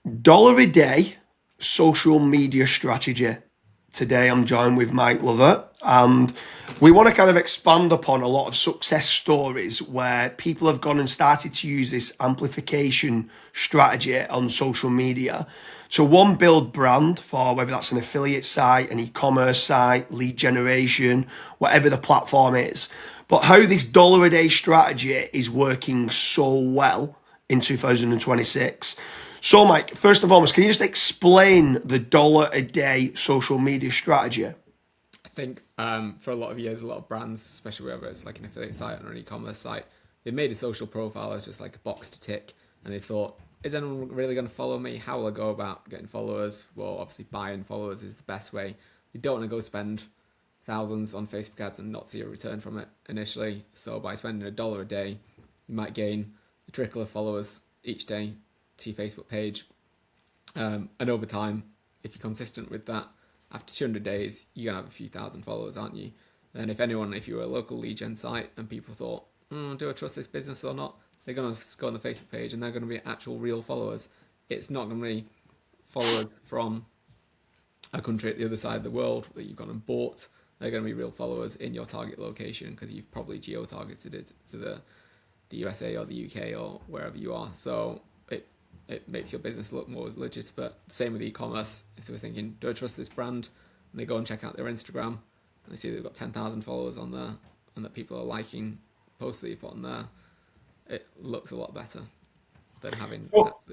Dollar a day social media strategy. Today I'm joined with Mike Lover, and we want to kind of expand upon a lot of success stories where people have gone and started to use this amplification strategy on social media to one, build brand for whether that's an affiliate site, an e-commerce site, lead generation, whatever the platform is. But how this dollar a day strategy is working so well in 2026. So, Mike, first and foremost, can you just explain the dollar a day social media strategy? I think for a lot of years, a lot of brands, especially whether it's like an affiliate site or an e-commerce site, they made a social profile as just like a box to tick, and they thought, is anyone really going to follow me? How will I go about getting followers? Well, obviously buying followers is the best way. You don't want to go spend thousands on Facebook ads and not see a return from it initially. So by spending $1 a day, you might gain a trickle of followers each day to your Facebook page. And over time, if you're consistent with that, after 200 days, you're going to have a few thousand followers, aren't you? Then if you were a local lead gen site and people thought, do I trust this business or not? They're going to go on the Facebook page and they're going to be actual real followers. It's not going to be followers from a country at the other side of the world that you've gone and bought. They're going to be real followers in your target location because you've probably geo-targeted it to the USA or the UK or wherever you are. So it makes your business look more legitimate. Same with e-commerce. If they were thinking, do I trust this brand? And they go and check out their Instagram and they see they've got 10,000 followers on there and that people are liking posts that you put on there, it looks a lot better than having.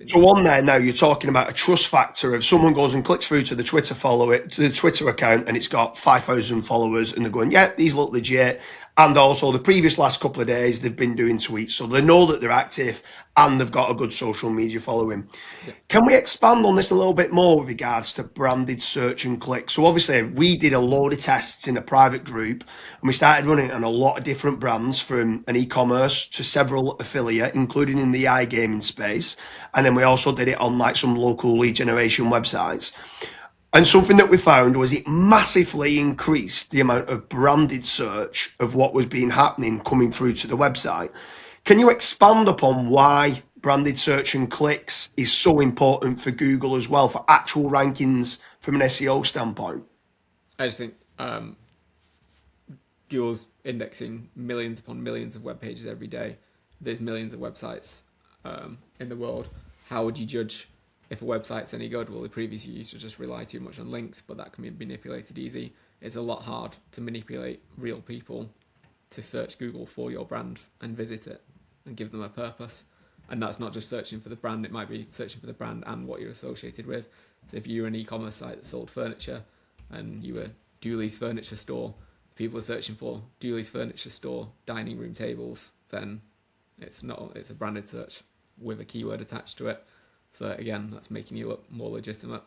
So on there now, you're talking about a trust factor of someone goes and clicks through to the Twitter account, and it's got 5,000 followers, and they're going, yeah, these look legit. And also the previous last couple of days, they've been doing tweets, so they know that they're active and they've got a good social media following. Yeah. Can we expand on this a little bit more with regards to branded search and click? So obviously we did a load of tests in a private group, and we started running it on a lot of different brands, from an e-commerce to several affiliate, including in the iGaming space. And then we also did it on like some local lead generation websites. And something that we found was it massively increased the amount of branded search of what was being happening coming through to the website. Can you expand upon why branded search and clicks is so important for Google as well, for actual rankings from an SEO standpoint? I just think Google's indexing millions upon millions of web pages every day. There's millions of websites in the world. How would you judge if a website's any good? Well, the previous used to just rely too much on links, but that can be manipulated easy. It's a lot hard to manipulate real people to search Google for your brand and visit it and give them a purpose. And that's not just searching for the brand, it might be searching for the brand and what you're associated with. So if you're an e-commerce site that sold furniture and you were Dooley's Furniture Store, people are searching for Dooley's Furniture Store dining room tables, then it's a branded search with a keyword attached to it. So again, that's making you look more legitimate.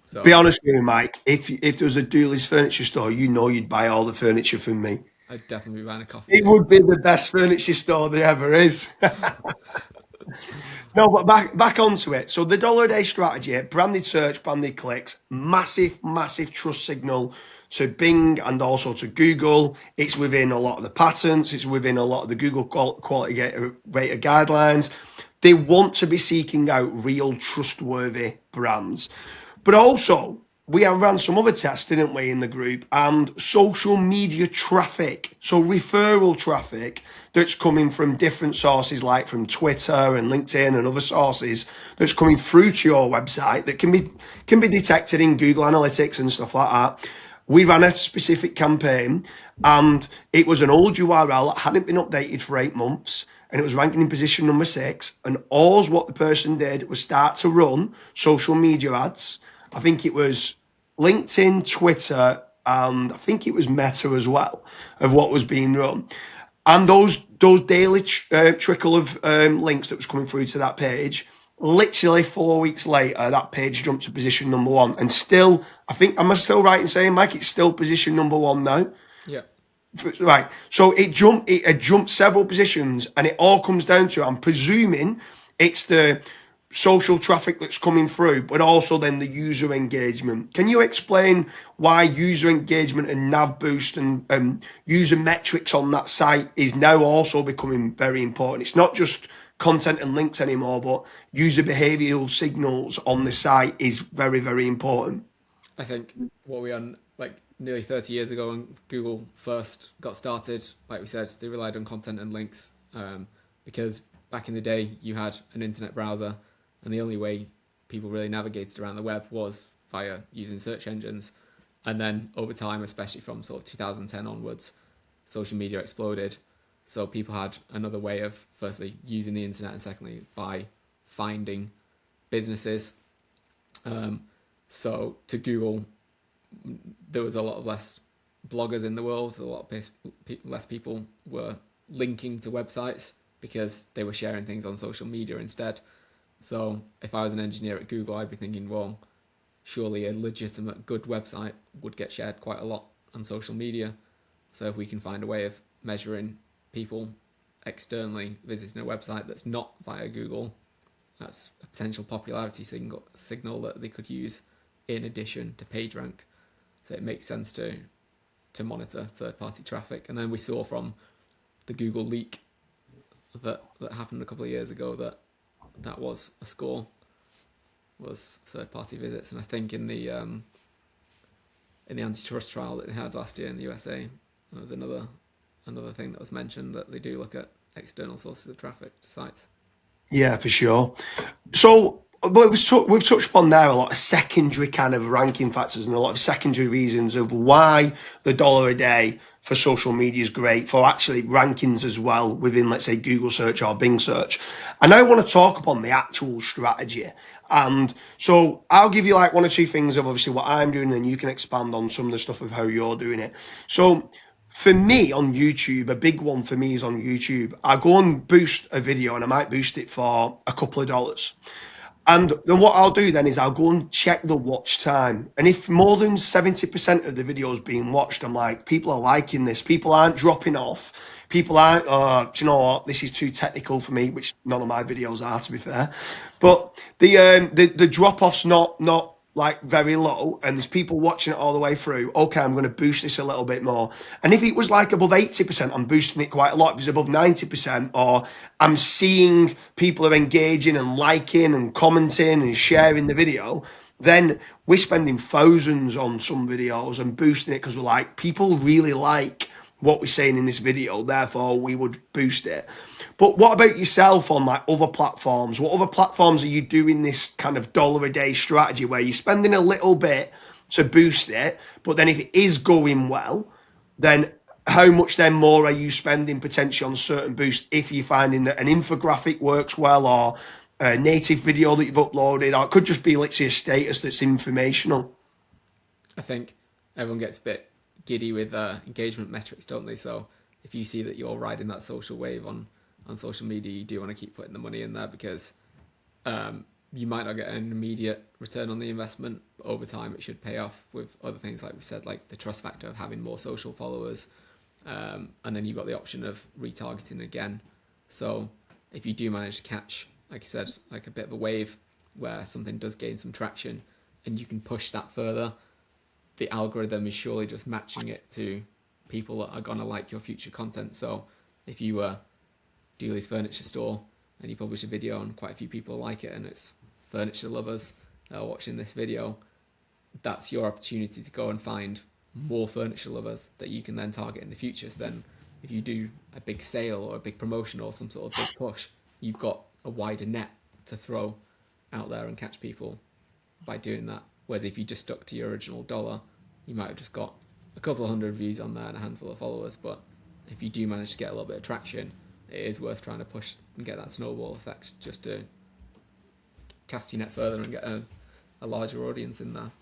So, be honest with me, Mike, if there was a Dooley's Furniture Store, you'd buy all the furniture from me. I'd definitely be buying a coffee. It would be the best furniture store there ever is. No, but back onto it. So the dollar a day strategy, branded search, branded clicks, massive trust signal to Bing and also to Google. It's within a lot of the patents. It's within a lot of the Google quality rated guidelines. They want to be seeking out real trustworthy brands. But also, we have ran some other tests, didn't we, in the group, and social media traffic, so referral traffic that's coming from different sources, like from Twitter and LinkedIn and other sources, that's coming through to your website that can be detected in Google Analytics and stuff like that. We ran a specific campaign, and it was an old URL that hadn't been updated for 8 months, and it was ranking in position number 6. And what the person did was start to run social media ads. I think it was LinkedIn, Twitter, and I think it was Meta as well, of what was being run. And those daily trickle of links that was coming through to that page, literally 4 weeks later, that page jumped to position number 1. And still, am I still right in saying, Mike, it's still position number 1 now? Yeah. Right. So it jumped several positions, and it all comes down to, I'm presuming, it's the social traffic that's coming through, but also then the user engagement. Can you explain why user engagement and nav boost and user metrics on that site is now also becoming very important? It's not just content and links anymore, but user behavioral signals on the site is very, very important. I think what we on like nearly 30 years ago when Google first got started, like we said, they relied on content and links because back in the day you had an internet browser and the only way people really navigated around the web was via using search engines. And then over time, especially from sort of 2010 onwards, social media exploded. So people had another way of firstly using the internet and secondly by finding businesses. So to Google, there was a lot of less bloggers in the world. A lot of less people were linking to websites because they were sharing things on social media instead. So if I was an engineer at Google, I'd be thinking, well, surely a legitimate, good website would get shared quite a lot on social media. So if we can find a way of measuring people externally visiting a website that's not via Google, that's a potential popularity signal that they could use in addition to PageRank. So it makes sense to monitor third-party traffic. And then we saw from the Google leak that happened a couple of years ago that was a score, was third-party visits. And I think in the antitrust trial that they had last year in the USA, there was another thing that was mentioned, that they do look at external sources of traffic to sites. Yeah, for sure. So, but we've touched upon there a lot of secondary kind of ranking factors and a lot of secondary reasons of why the dollar a day for social media is great for actually rankings as well within, let's say, Google search or Bing search. And I want to talk upon the actual strategy. And so I'll give you like one or two things of obviously what I'm doing, and then you can expand on some of the stuff of how you're doing it. So for me on YouTube, a big one for me is on YouTube. I go and boost a video and I might boost it for a couple of dollars. And then what I'll do then is I'll go and check the watch time. And if more than 70% of the video is being watched, I'm like, people are liking this. People aren't dropping off. People aren't, do you know what, this is too technical for me, which none of my videos are, to be fair. But the drop-off's not like very low, and there's people watching it all the way through. Okay, I'm going to boost this a little bit more. And if it was like above 80%, I'm boosting it quite a lot. If it's above 90%, or I'm seeing people are engaging and liking and commenting and sharing the video, then we're spending thousands on some videos and boosting it because we're like, people really like what we're saying in this video, therefore we would boost it. But what about yourself on like other platforms? What other platforms are you doing this kind of dollar a day strategy where you're spending a little bit to boost it, but then if it is going well, then how much then more are you spending potentially on certain boosts if you're finding that an infographic works well, or a native video that you've uploaded, or it could just be literally a status that's informational? I think everyone gets a bit giddy with engagement metrics, don't they? So if you see that you're riding that social wave on social media, you do want to keep putting the money in there because you might not get an immediate return on the investment, but over time it should pay off with other things like we said, like the trust factor of having more social followers, and then you've got the option of retargeting again. So if you do manage to catch, like you said, like a bit of a wave where something does gain some traction and you can push that further, the algorithm is surely just matching it to people that are going to like your future content. So if you were Dooley's Furniture Store and you publish a video and quite a few people like it and it's furniture lovers that are watching this video, that's your opportunity to go and find more furniture lovers that you can then target in the future. So then if you do a big sale or a big promotion or some sort of big push, you've got a wider net to throw out there and catch people by doing that. Whereas if you just stuck to your original dollar, you might have just got a couple of hundred views on there and a handful of followers. But if you do manage to get a little bit of traction, it is worth trying to push and get that snowball effect just to cast your net further and get a larger audience in there.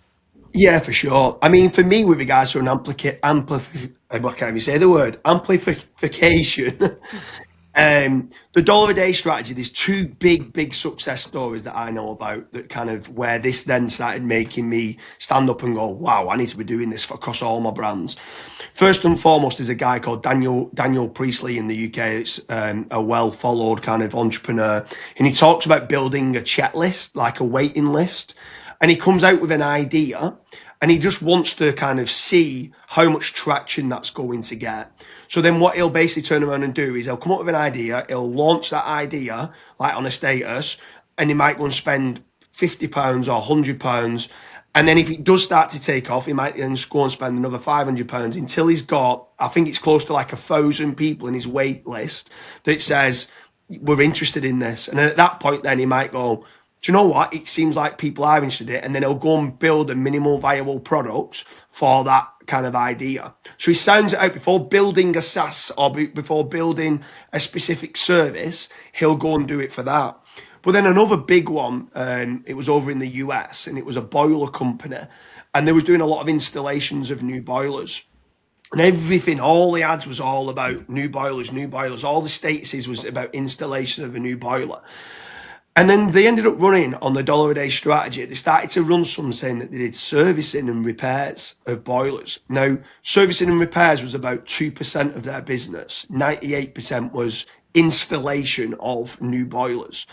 Yeah, for sure. I mean, for me, with regards to an amplification, the dollar a day strategy, there's two big success stories that I know about that kind of where this then started making me stand up and go, wow, I need to be doing this across all my brands. First and foremost is a guy called Daniel Priestley in the UK. It's a well followed kind of entrepreneur, and he talks about building a checklist, like a waiting list. And he comes out with an idea, and he just wants to kind of see how much traction that's going to get. So then what he'll basically turn around and do is he'll come up with an idea, he'll launch that idea like on a status, and he might go and spend £50 or £100. And then if it does start to take off, he might then go and spend another £500 until he's got, I think it's close to like 1,000 people in his wait list that says, we're interested in this. And at that point, then he might go, do you know what? It seems like people are interested in it. And then he'll go and build a minimal viable product for that kind of idea. So he sounds it out before building a SaaS or before building a specific service. He'll go and do it for that. But then another big one, it was over in the US, and it was a boiler company. And they was doing a lot of installations of new boilers. And everything, all the ads was all about new boilers, new boilers. All the statuses was about installation of a new boiler. And then they ended up running on the dollar a day strategy. They started to run some saying that they did servicing and repairs of boilers. Now, servicing and repairs was about 2% of their business. 98% was installation of new boilers.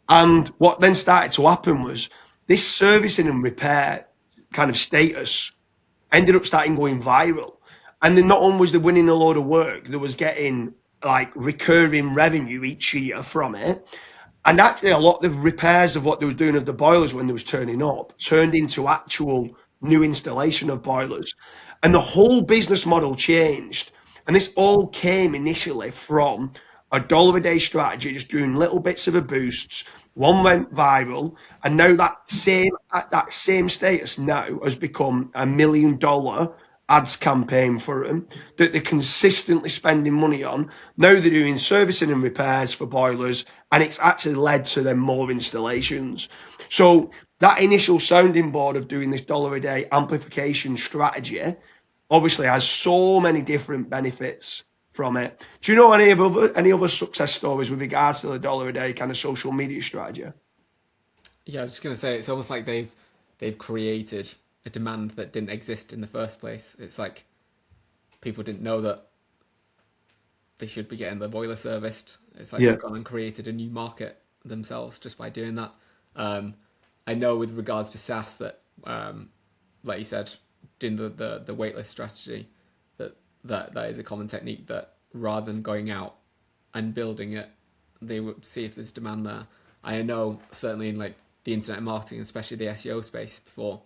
And what then started to happen was this servicing and repair kind of status ended up starting going viral. And then not only was they winning a load of work, they was getting like recurring revenue each year from it. And actually a lot of the repairs of what they were doing of the boilers when they was turning up turned into actual new installation of boilers. And the whole business model changed. And this all came initially from a dollar a day strategy, just doing little bits of a boost. One went viral, and now that same status now has become $1 million ads campaign for them that they're consistently spending money on. Now they're doing servicing and repairs for boilers, and it's actually led to them more installations. So that initial sounding board of doing this dollar a day amplification strategy obviously has so many different benefits from it. Do you know any other success stories with regards to the dollar a day kind of social media strategy? Yeah, I was just gonna say it's almost like they've created a demand that didn't exist in the first place. It's like people didn't know that they should be getting the boiler serviced. It's like they've gone and created a new market themselves just by doing that. I know with regards to SaaS that, like you said, doing the waitlist strategy, that is a common technique that rather than going out and building it, they would see if there's demand there. I know certainly in like the internet marketing, especially the SEO space, before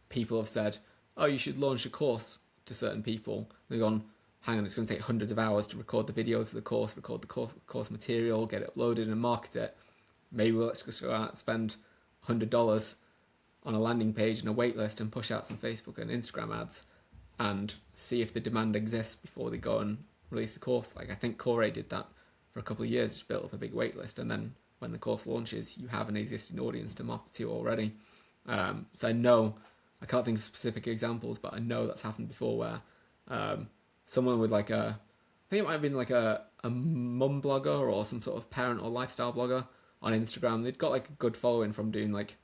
people have said, oh, you should launch a course to certain people. They've gone, hang on, it's going to take hundreds of hours to record the videos of the course, record the course material, get it uploaded and market it. Maybe let's just go out and spend $100 on a landing page and a waitlist and push out some Facebook and Instagram ads and see if the demand exists before they go and release the course. Like I think Corey did that for a couple of years, just built up a big waitlist, and then when the course launches, you have an existing audience to market to already. So I know, I can't think of specific examples, but I know that's happened before where someone with like I think it might have been like a mum blogger or some sort of parent or lifestyle blogger on Instagram. They'd got like a good following from doing like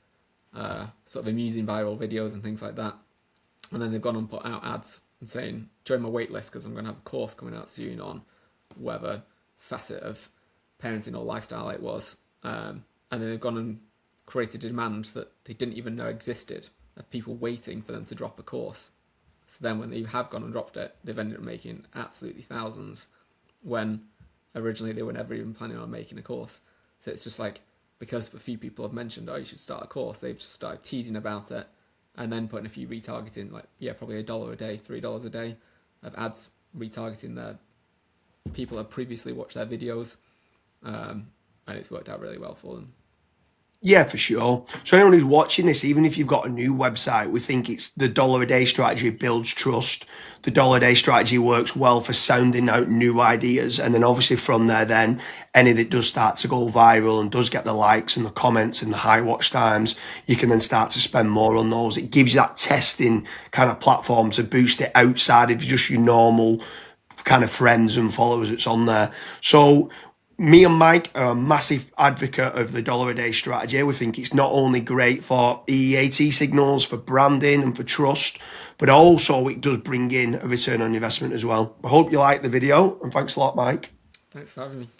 sort of amusing viral videos and things like that. And then they've gone and put out ads and saying, join my waitlist because I'm going to have a course coming out soon on whatever facet of parenting or lifestyle it was. And then they've gone and created a demand that they didn't even know existed of people waiting for them to drop a course. So then when they have gone and dropped it, they've ended up making absolutely thousands when originally they were never even planning on making a course. So it's just like, because a few people have mentioned, oh, you should start a course, they've just started teasing about it and then putting a few retargeting, like, yeah, probably $1 a day, $3 a day of ads retargeting their people that previously watched their videos. And it's worked out really well for them. Yeah, for sure. So anyone who's watching this, even if you've got a new website, we think it's the dollar a day strategy builds trust. The dollar a day strategy works well for sounding out new ideas. And then obviously from there, then any that does start to go viral and does get the likes and the comments and the high watch times, you can then start to spend more on those. It gives you that testing kind of platform to boost it outside of just your normal kind of friends and followers that's on there. So me and Mike are a massive advocate of the dollar a day strategy. We think it's not only great for EAT signals, for branding and for trust, but also it does bring in a return on investment as well. I hope you like the video, and thanks a lot, Mike. Thanks for having me.